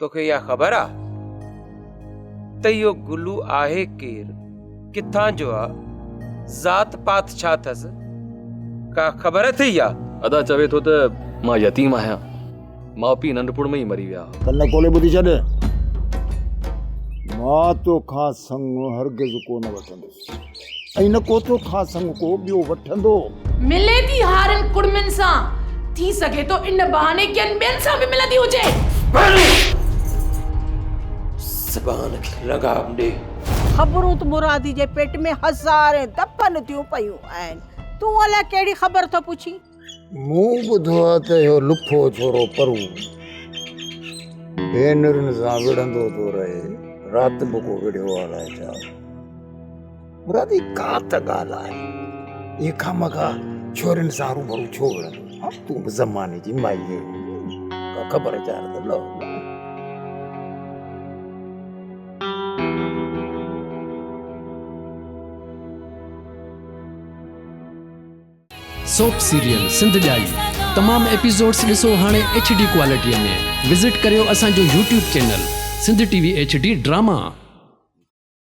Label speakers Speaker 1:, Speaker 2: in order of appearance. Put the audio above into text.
Speaker 1: तोखे या ख़बर आ त इहो गुल्लू आहे केर, किथां जो आ, ज़ात पात छा अथसि, का ख़बर अथई या?
Speaker 2: अदा चवे थो त मां यतीम आहियां, माउ पीउ नंढपुण में ई मरी विया।
Speaker 3: कन कोले ॿुधी छॾ, मां तोखां संग हरगिज़ कोन वठंदुसि ऐं न को तोखां संग को ॿियो वठंदो।
Speaker 4: मिले थी हारनि कुड़मिन सां, थी सघे तो इन बहाने कियन ॿियनि सां बि मिलंदी हुजे।
Speaker 1: ज़बान खे लगाम ॾे।
Speaker 5: ख़बरूं त मुरादी जे पेट में हज़ारे दफ़न थियूं पयूं आहिनि, तूं अलाए कहिड़ी ख़बर थो पुछी?
Speaker 3: मूं ॿुधो आहे त इहो लुखो छोरो परू भेनरुनि सां विढ़ंदो थो रहे, राति बुको विढ़ियो अलाए छा। मुरादी का त ॻाल्हि आहे, इहे खामखा छोरियुनि सां रूबरू छो विढ़ंदो? तूं बि ज़माने जी माई आहीं, का ख़बर चार त लो।
Speaker 6: सोप सीरियल सिंध ॼाई तमाम एपिसोड्स ॾिसो हाणे HD क्वालिटीअ में। विज़िट करियो असांजो YouTube channel Sindh TV HD drama.